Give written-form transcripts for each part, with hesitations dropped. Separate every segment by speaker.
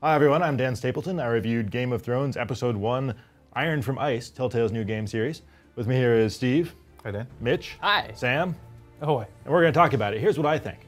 Speaker 1: Hi everyone, I'm Dan Stapleton. I reviewed Game of Thrones Episode 1, Iron from Ice, Telltale's new game series. With me here is Steve.
Speaker 2: Hi Dan.
Speaker 1: Mitch.
Speaker 3: Hi.
Speaker 1: Sam.
Speaker 3: Ahoy.
Speaker 1: And we're going to talk about it. Here's what I think.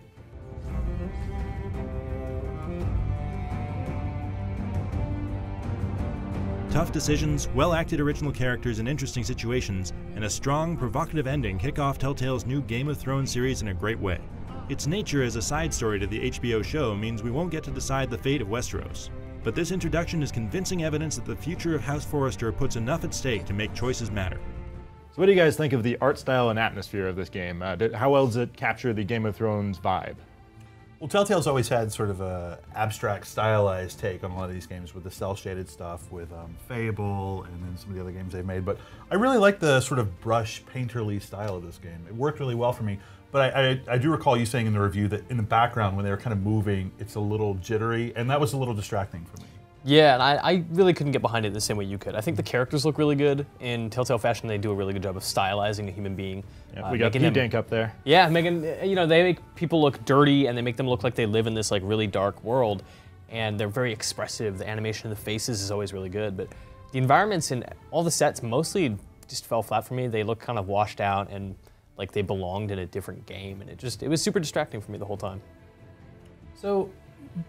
Speaker 1: Tough decisions, well-acted original characters and interesting situations, and a strong, provocative ending kick off Telltale's new Game of Thrones series in a great way. Its nature as a side story to the HBO show means we won't get to decide the fate of Westeros. But this introduction is convincing evidence that the future of House Forrester puts enough at stake to make choices matter. So what do you guys think of the art style and atmosphere of this game? How well does it capture the Game of Thrones vibe?
Speaker 2: Well, Telltale's always had sort of a abstract, stylized take on a lot of these games with the cel-shaded stuff, with Fable, and then some of the other games they've made. But I really like the sort of brush, painterly style of this game. It worked really well for me. But I do recall you saying in the review that in the background, when they were kind of moving, it's a little jittery, and that was a little distracting for me.
Speaker 3: Yeah, and I really couldn't get behind it the same way you could. I think the characters look really good. In Telltale fashion, they do a really good job of stylizing a human being.
Speaker 1: Yeah, we got Dink up there.
Speaker 3: Yeah, they make people look dirty, and they make them look like they live in this like really dark world, and they're very expressive. The animation of the faces is always really good, but the environments and all the sets mostly just fell flat for me. They look kind of washed out and like they belonged in a different game, and it was super distracting for me the whole time.
Speaker 4: So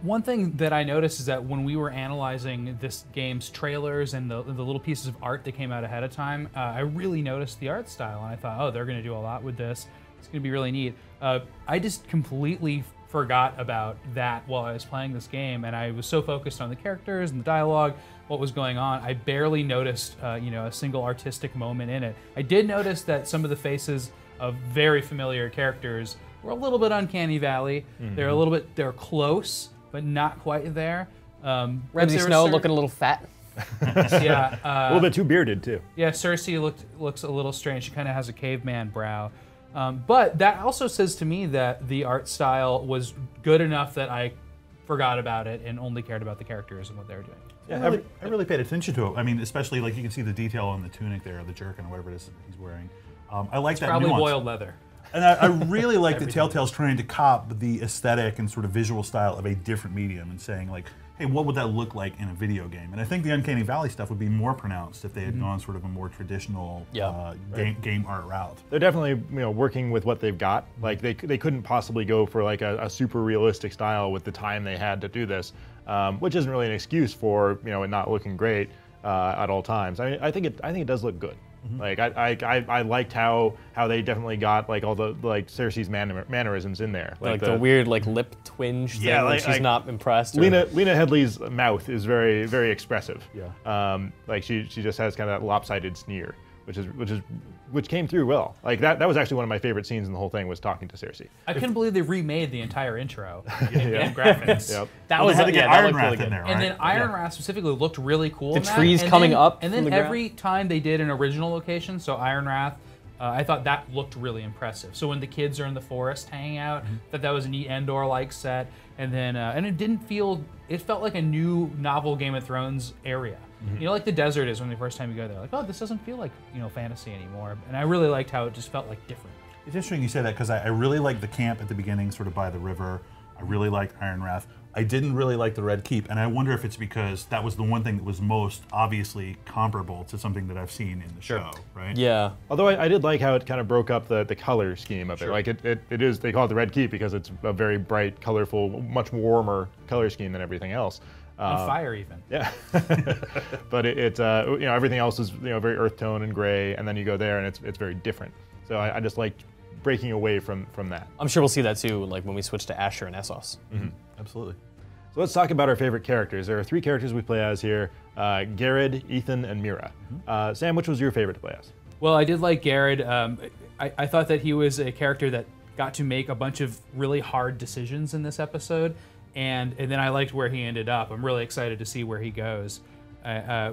Speaker 4: one thing that I noticed is that when we were analyzing this game's trailers and the little pieces of art that came out ahead of time, I really noticed the art style, and I thought, oh, they're going to do a lot with this. It's going to be really neat. I just completely forgot about that while I was playing this game, and I was so focused on the characters and the dialogue, what was going on. I barely noticed, a single artistic moment in it. I did notice that some of the faces of very familiar characters were a little bit uncanny valley. Mm-hmm. They're close, but not quite there.
Speaker 3: Ramsay Snow looking a little fat.
Speaker 4: Yeah,
Speaker 1: a little bit too bearded too.
Speaker 4: Yeah, Cersei looks a little strange. She kind of has a caveman brow. But that also says to me that the art style was good enough that I forgot about it and only cared about the characters and what they were doing.
Speaker 2: Yeah, I really paid attention to it. I mean, especially like you can see the detail on the tunic there, the jerkin, or whatever it is that he's wearing. I like that
Speaker 4: probably
Speaker 2: nuance.
Speaker 4: boiled leather.
Speaker 2: And I really like that Telltale's trying to cop the aesthetic and sort of visual style of a different medium and saying like, hey, what would that look like in a video game? And I think the Uncanny Valley stuff would be more pronounced if they had gone sort of a more traditional game art route.
Speaker 1: They're definitely working with what they've got. Like they couldn't possibly go for like a super realistic style with the time they had to do this, which isn't really an excuse for it not looking great at all times. I mean, I think it does look good. Mm-hmm. Like I liked how they definitely got like all the like Cersei's mannerisms in there,
Speaker 3: like the weird like lip twinge thing when she's not impressed.
Speaker 1: Lena Headey's mouth is very, very expressive.
Speaker 2: Yeah.
Speaker 1: Like she just has kind of that lopsided sneer, which came through well. Like that was actually one of my favorite scenes in the whole thing, was talking to Cersei.
Speaker 4: I couldn't believe they remade the entire intro in graphics.
Speaker 1: Yep.
Speaker 2: That was had to get Iron Wrath in there, right?
Speaker 4: And then Iron Wrath specifically looked really cool.
Speaker 3: The trees coming up.
Speaker 4: And then every time they did an original location, so Iron Wrath, I thought that looked really impressive. So when the kids are in the forest hanging out, that was a neat Endor-like set. And then and it felt like a new novel Game of Thrones area. Mm-hmm. Like the desert is when the first time you go there, like, oh, this doesn't feel like fantasy anymore. And I really liked how it just felt like different.
Speaker 2: It's interesting you say that because I really liked the camp at the beginning, sort of by the river. I really liked Iron Wrath. I didn't really like the Red Keep, and I wonder if it's because that was the one thing that was most obviously comparable to something that I've seen in the show, right?
Speaker 3: Yeah.
Speaker 1: Although I did like how it kind of broke up the color scheme of it. Like it is, they call it the Red Keep because it's a very bright, colorful, much warmer color scheme than everything else.
Speaker 4: On fire even.
Speaker 1: Yeah. But it's everything else is very earth tone and gray, and then you go there and it's very different. So I just liked breaking away from that.
Speaker 3: I'm sure we'll see that too, like when we switch to Asher and Essos.
Speaker 1: Mm-hmm.
Speaker 2: Absolutely.
Speaker 1: So let's talk about our favorite characters. There are 3 characters we play as here: Garrett, Ethan, and Mira. Sam, which was your favorite to play as?
Speaker 4: Well, I did like Garrett. I thought that he was a character that got to make a bunch of really hard decisions in this episode, and then I liked where he ended up. I'm really excited to see where he goes,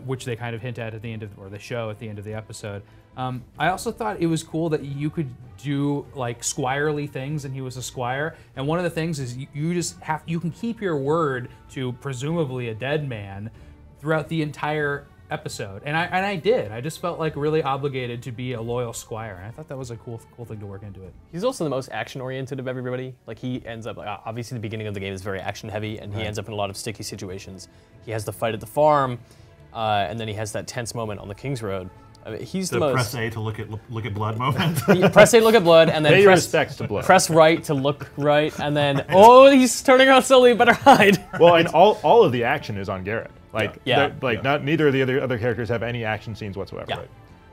Speaker 4: which they kind of hint at the end of, or the show at the end of the episode. I also thought it was cool that you could do like squirely things, and he was a squire. And one of the things is you can keep your word to presumably a dead man throughout the entire episode, and I did. I just felt like really obligated to be a loyal squire, and I thought that was a cool thing to work into it.
Speaker 3: He's also the most action-oriented of everybody. Like he ends up, like, obviously the beginning of the game is very action-heavy, and he ends up in a lot of sticky situations. He has the fight at the farm, and then he has that tense moment on the King's Road. I mean, he's the most.
Speaker 2: Press A to look at blood moment.
Speaker 3: Press A to look at blood, and then
Speaker 5: Pay
Speaker 3: press
Speaker 5: respects to blood.
Speaker 3: Press right to look right, and then he's turning around slowly. Better hide.
Speaker 5: Well, and all of the action is on Garrett. Like,
Speaker 3: Yeah.
Speaker 5: neither of the other characters have any action scenes whatsoever.
Speaker 3: Yeah.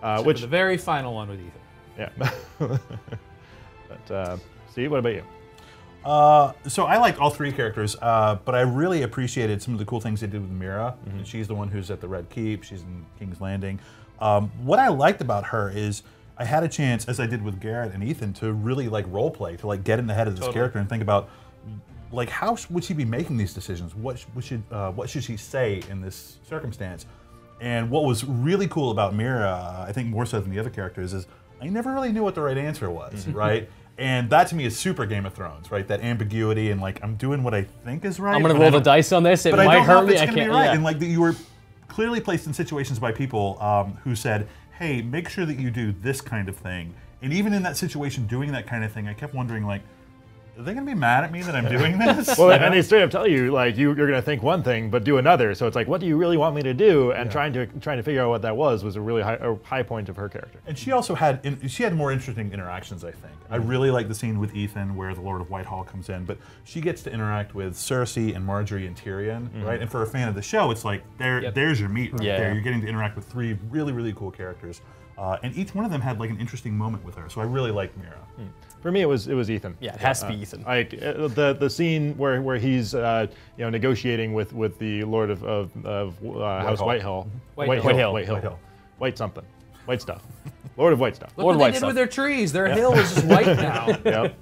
Speaker 5: Right?
Speaker 4: Which the very final one with Ethan.
Speaker 5: Yeah. But Steve, what about you?
Speaker 2: So I liked all three characters, but I really appreciated some of the cool things they did with Mira. She's the one who's at the Red Keep. She's in King's Landing. What I liked about her is I had a chance, as I did with Garrett and Ethan, to really like role play, to like get in the head of this character and think about like how would she be making these decisions? What should she say in this circumstance? And what was really cool about Mira, I think more so than the other characters, is I never really knew what the right answer was, right? And that to me is super Game of Thrones, right? That ambiguity and like I'm doing what I think is right.
Speaker 3: I'm gonna roll the dice on this. It
Speaker 2: but I
Speaker 3: might
Speaker 2: don't know
Speaker 3: hurt
Speaker 2: if
Speaker 3: me.
Speaker 2: it's
Speaker 3: I
Speaker 2: gonna
Speaker 3: can't.
Speaker 2: be right.
Speaker 3: Yeah.
Speaker 2: And like you were clearly placed in situations by people who said, "Hey, make sure that you do this kind of thing." And even in that situation, doing that kind of thing, I kept wondering like, are they gonna be mad at me that I'm doing this?
Speaker 5: Well, and they straight up tell you like you're gonna think one thing but do another. So it's like, what do you really want me to do? And trying to figure out what that was a really high point of her character.
Speaker 2: And she also had more interesting interactions, I think. I really like the scene with Ethan where the Lord of Whitehall comes in, but she gets to interact with Cersei and Marjorie and Tyrion, right? And for a fan of the show, it's like there's your meat right there. You're getting to interact with three really, really cool characters. And each one of them had like an interesting moment with her. So I really liked Mira.
Speaker 5: For me, it was Ethan.
Speaker 3: Yeah, it has to be Ethan.
Speaker 5: Like the scene where he's negotiating with the Lord of House Whitehall.
Speaker 4: Whitehill.
Speaker 5: White something. White stuff. Lord of White stuff.
Speaker 4: Look what they did with their trees. Their hill is just white now.
Speaker 5: Yep.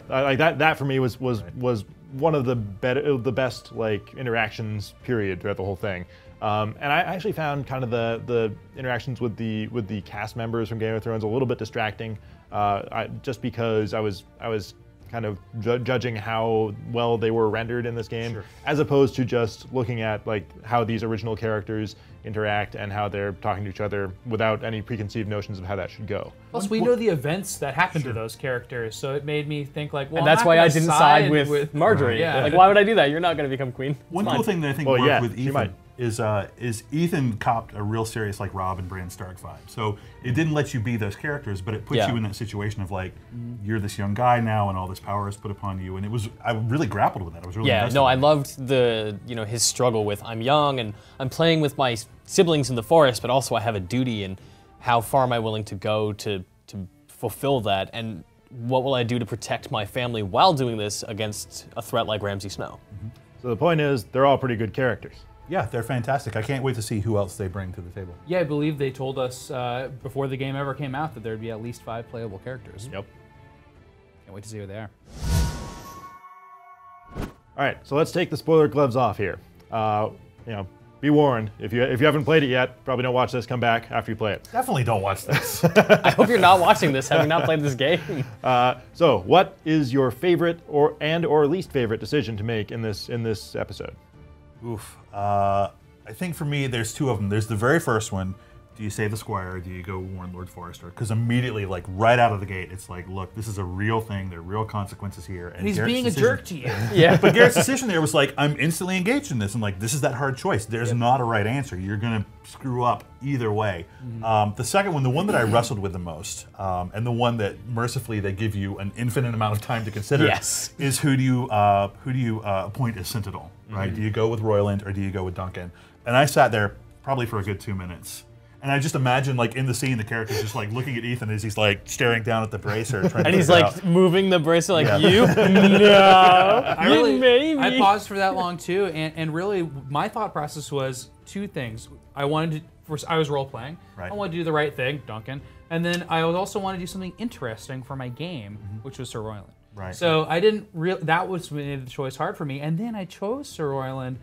Speaker 5: Like that for me was one of the best like interactions period throughout the whole thing. And I actually found kind of the interactions with the cast members from Game of Thrones a little bit distracting, just because I was kind of judging how well they were rendered in this game, as opposed to just looking at like how these original characters interact and how they're talking to each other without any preconceived notions of how that should go.
Speaker 4: Plus, we know the events that happened to those characters, so it made me think like, well,
Speaker 3: And that's
Speaker 4: I'm
Speaker 3: why
Speaker 4: not
Speaker 3: I
Speaker 4: gonna
Speaker 3: didn't side with Marjorie.
Speaker 4: Yeah.
Speaker 3: Like, why would I do that? You're not going to become queen.
Speaker 2: One cool thing that I think worked with
Speaker 5: she might.
Speaker 2: Ethan is Ethan copped a real serious like Robb and Bran Stark vibe. So it didn't let you be those characters, but it puts you in that situation of like you're this young guy now, and all this power is put upon you. And I really grappled with that. I was really invested
Speaker 3: I
Speaker 2: in it.
Speaker 3: loved his struggle with I'm young and I'm playing with my siblings in the forest, but also I have a duty, and how far am I willing to go to fulfill that, and what will I do to protect my family while doing this against a threat like Ramsay Snow?
Speaker 5: So the point is, they're all pretty good characters.
Speaker 2: Yeah, they're fantastic. I can't wait to see who else they bring to the table.
Speaker 4: Yeah, I believe they told us before the game ever came out that there'd be at least 5 playable characters.
Speaker 5: Yep.
Speaker 4: Can't wait to see who they are.
Speaker 5: All right, so let's take the spoiler gloves off here. Be warned, if you haven't played it yet, probably don't watch this. Come back after you play it.
Speaker 2: Definitely don't watch this.
Speaker 3: I hope you're not watching this, having not played this game.
Speaker 5: So, what is your favorite or least favorite decision to make in this episode?
Speaker 2: Oof. I think for me, there's two of them. There's the very first one. Do you save the Squire or do you go warn Lord Forrester? Because immediately, like right out of the gate, it's like, look, this is a real thing. There are real consequences here.
Speaker 4: And he's
Speaker 2: Garrett's
Speaker 4: being a jerk to you.
Speaker 3: Yeah.
Speaker 2: But Garrett's decision there was like, I'm instantly engaged in this. And like, this is that hard choice. There's not a right answer. You're going to screw up either way. The second one, the one that I wrestled with the most, and the one that mercifully they give you an infinite amount of time to consider, is who do you appoint as Sentinel, right? Do you go with Royland or do you go with Duncan? And I sat there probably for a good 2 minutes. And I just imagine, like, in the scene, the character's just, like, looking at Ethan as he's, like, staring down at the bracer. Trying
Speaker 3: And
Speaker 2: to
Speaker 3: he's,
Speaker 2: figure
Speaker 3: like,
Speaker 2: out.
Speaker 3: moving the bracelet like, you? No. Maybe.
Speaker 4: I paused for that long, too. And really, my thought process was 2 things. I was role-playing.
Speaker 2: Right.
Speaker 4: I wanted to do the right thing, Duncan. And then I also wanted to do something interesting for my game, which was Sir Royland.
Speaker 2: Right.
Speaker 4: So I didn't that was made the choice hard for me. And then I chose Sir Royland.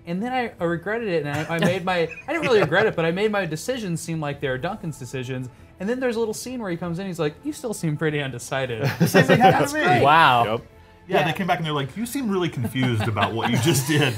Speaker 4: And then I regretted it, and I made I didn't really regret it, but I made my decisions seem like they're Duncan's decisions. And then there's a little scene where he comes in, he's like, you still seem pretty undecided.
Speaker 2: The same thing happened to me.
Speaker 3: Wow.
Speaker 5: Yep.
Speaker 2: Yeah, they came back and they're like, you seem really confused about what you just did.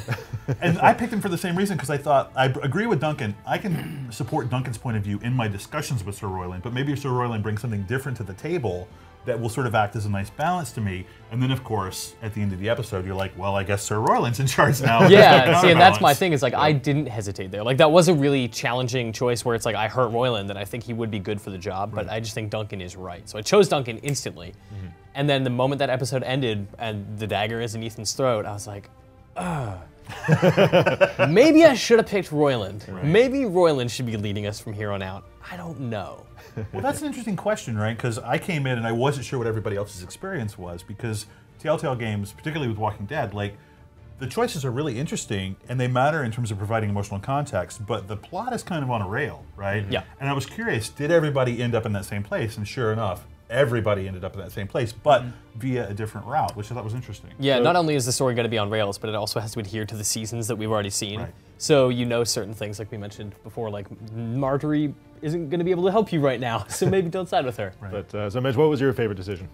Speaker 2: And I picked him for the same reason, because I thought, I agree with Duncan. I can support Duncan's point of view in my discussions with Sir Royland, but maybe Sir Royland brings something different to the table that will sort of act as a nice balance to me. And then, of course, at the end of the episode, you're like, well, I guess Sir Royland's in charge now.
Speaker 3: Yeah, see, and that's my thing, is like, I didn't hesitate there. Like, that was a really challenging choice where it's like, I hurt Royland, and I think he would be good for the job, but I just think Duncan is right. So I chose Duncan instantly. And then the moment that episode ended and the dagger is in Ethan's throat, I was like, ugh. Maybe I should have picked Royland. Maybe Royland should be leading us from here on out. I don't know.
Speaker 2: Well, that's an interesting question, right? Because I came in and I wasn't sure what everybody else's experience was, because Telltale games, particularly with Walking Dead, like, the choices are really interesting and they matter in terms of providing emotional context, but the plot is kind of on a rail, right?
Speaker 3: Yeah.
Speaker 2: And I was curious, did everybody end up in that same place? And sure enough, everybody ended up in that same place, but via a different route, which I thought was interesting.
Speaker 3: Yeah, not only is the story going to be on rails, but it also has to adhere to the seasons that we've already seen.
Speaker 2: Right.
Speaker 3: So you know certain things, like we mentioned before, like Marjorie isn't going to be able to help you right now, so maybe don't side with her.
Speaker 2: Right.
Speaker 5: But so, Mitch, what was your favorite decision?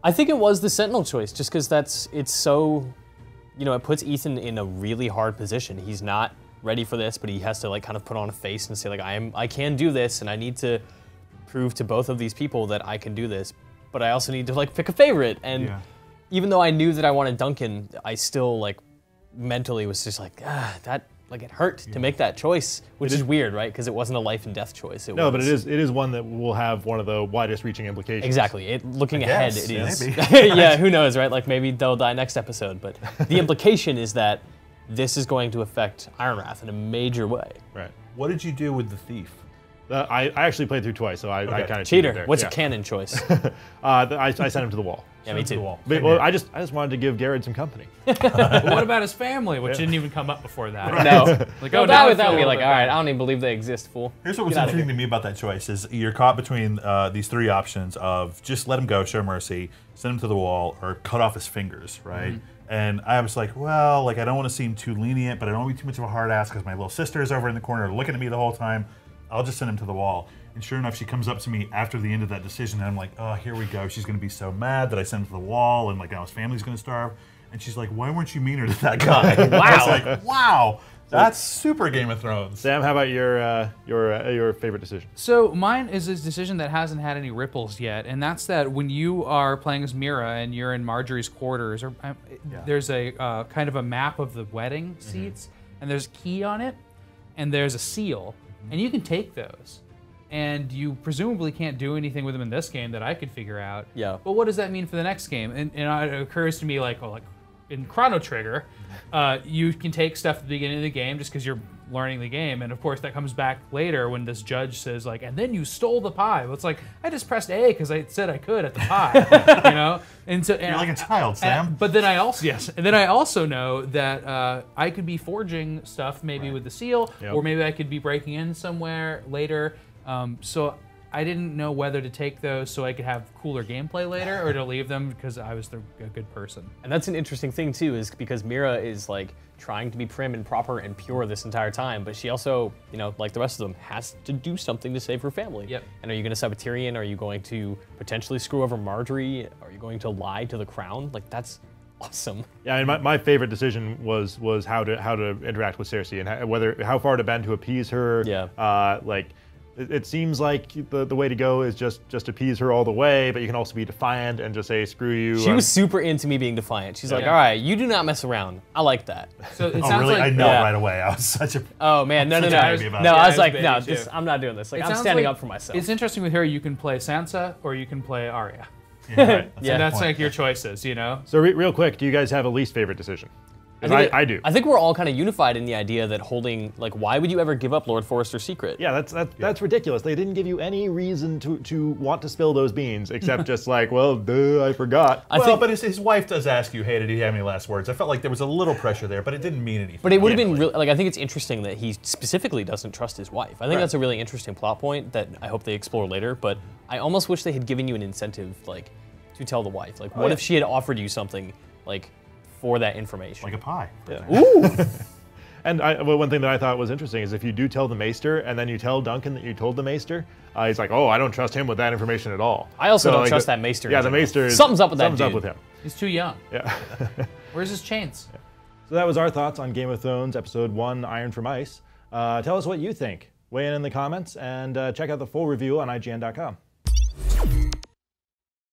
Speaker 3: I think it was the Sentinel choice, just because it's so, you know, it puts Ethan in a really hard position. He's not ready for this, but he has to like kind of put on a face and say like, I can do this, and I need to prove to both of these people that I can do this, but I also need to like pick a favorite. And even though I knew that I wanted Duncan, I still like mentally was just like, that like it hurt to make that choice, which is weird, right? Because it wasn't a life and death choice.
Speaker 5: No, but it is one that will have one of the widest reaching implications.
Speaker 3: Exactly. Looking ahead, it is.
Speaker 2: Maybe.
Speaker 3: Yeah, who knows, right? Like maybe they'll die next episode, but the implication is that this is going to affect Ironwrath in a major way.
Speaker 5: Right.
Speaker 2: What did you do with the thief?
Speaker 5: I actually played through twice, so I kind of
Speaker 3: Cheater.
Speaker 5: there.
Speaker 3: What's a canon choice?
Speaker 5: I sent him to the wall.
Speaker 3: Yeah, me too.
Speaker 5: But, well, I just wanted to give Garrett some company.
Speaker 4: But what about his family, which didn't even come up before that?
Speaker 3: No.
Speaker 4: Like,
Speaker 3: No,
Speaker 4: oh,
Speaker 3: that
Speaker 4: now
Speaker 3: would
Speaker 4: I feel
Speaker 3: be
Speaker 4: a
Speaker 3: like,
Speaker 4: little
Speaker 3: all
Speaker 4: bit
Speaker 3: right, I don't even believe they exist, fool.
Speaker 2: Here's what was
Speaker 3: Get outta
Speaker 2: intriguing to me about that choice is you're caught between these three options of just let him go, show mercy, send him to the wall, or cut off his fingers, right? And I was like, well, like I don't want to seem too lenient, but I don't want to be too much of a hard ass because my little sister is over in the corner looking at me the whole time. I'll just send him to the wall. And sure enough, she comes up to me after the end of that decision, and I'm like, oh, here we go. She's going to be so mad that I sent him to the wall, and like now his family's going to starve. And she's like, why weren't you meaner to that guy?
Speaker 3: Wow.
Speaker 2: I was like, wow, that's super Game of Thrones.
Speaker 5: Sam, how about your favorite decision?
Speaker 4: So mine is a decision that hasn't had any ripples yet, and that's that when you are playing as Mira and you're in Marjorie's quarters, or there's a kind of a map of the wedding seats, and there's a key on it, and there's a seal, and you can take those. And you presumably can't do anything with them in this game that I could figure out.
Speaker 3: Yeah.
Speaker 4: But what does that mean for the next game? And it occurs to me like in Chrono Trigger, you can take stuff at the beginning of the game just because you're learning the game, and of course that comes back later when this judge says like, and then you stole the pie. Well, it's like I just pressed A because I said I could at the pie, you know. And so
Speaker 2: You're like a child, Sam.
Speaker 4: but then I also know that I could be forging stuff maybe with the seal, or maybe I could be breaking in somewhere later. So I didn't know whether to take those so I could have cooler gameplay later or to leave them because I was a good person.
Speaker 3: And that's an interesting thing too, is because Mira is like trying to be prim and proper and pure this entire time, but she also, you know, like the rest of them, has to do something to save her family.
Speaker 4: Yep.
Speaker 3: And are you going to sub a Tyrion? Are you going to potentially screw over Marjorie? Are you going to lie to the crown? Like that's awesome.
Speaker 5: Yeah, I mean, my favorite decision was how to interact with Cersei and how far to bend to appease her.
Speaker 3: Yeah.
Speaker 5: It seems like the way to go is just appease her all the way, but you can also be defiant and just say, screw you.
Speaker 3: She was super into me being defiant. She's like, all right, you do not mess around. I like that.
Speaker 4: So it
Speaker 2: Oh,
Speaker 4: sounds
Speaker 2: really?
Speaker 4: like
Speaker 2: I know right away. I was such a...
Speaker 3: Oh, man, no.
Speaker 2: Such a baby about
Speaker 3: No,
Speaker 2: it.
Speaker 3: I was
Speaker 4: Yeah,
Speaker 3: like,
Speaker 4: I was
Speaker 3: no,
Speaker 4: a baby, too.
Speaker 3: I'm not doing this. Like,
Speaker 4: it
Speaker 3: I'm
Speaker 4: sounds
Speaker 3: standing
Speaker 4: like
Speaker 3: up for myself.
Speaker 4: It's interesting with her. You can play Sansa or you can play Arya.
Speaker 2: Yeah, right.
Speaker 3: Yeah.
Speaker 4: And that's
Speaker 2: point.
Speaker 4: like your choices, you know.
Speaker 5: So real quick, do you guys have a least favorite decision? 'Cause I do.
Speaker 3: I think we're all kind of unified in the idea that holding, like, why would you ever give up Lord Forrester's secret?
Speaker 5: Yeah, that's ridiculous. They didn't give you any reason to want to spill those beans, except just like, well, duh, I forgot.
Speaker 2: But his wife does ask you, hey, did he have any last words? I felt like there was a little pressure there, but it didn't mean anything.
Speaker 3: But it would have been real, like, I think it's interesting that he specifically doesn't trust his wife. I think
Speaker 2: Right.
Speaker 3: that's a really interesting plot point that I hope they explore later, but I almost wish they had given you an incentive, like, to tell the wife. Like, what if she had offered you something, like, for that information?
Speaker 2: Like a pie.
Speaker 3: Ooh!
Speaker 5: And one thing that I thought was interesting is if you do tell the Maester and then you tell Duncan that you told the Maester, he's like, oh, I don't trust him with that information at all.
Speaker 3: I also don't
Speaker 5: like,
Speaker 3: trust that Maester.
Speaker 5: Yeah, the Maester.
Speaker 3: Something's up with that
Speaker 5: Something's up
Speaker 3: dude.
Speaker 5: with him.
Speaker 4: He's too young.
Speaker 5: Yeah.
Speaker 4: Where's his chains?
Speaker 5: So that was our thoughts on Game of Thrones Episode 1, Iron from Ice. Tell us what you think. Weigh in the comments and check out the full review on IGN.com.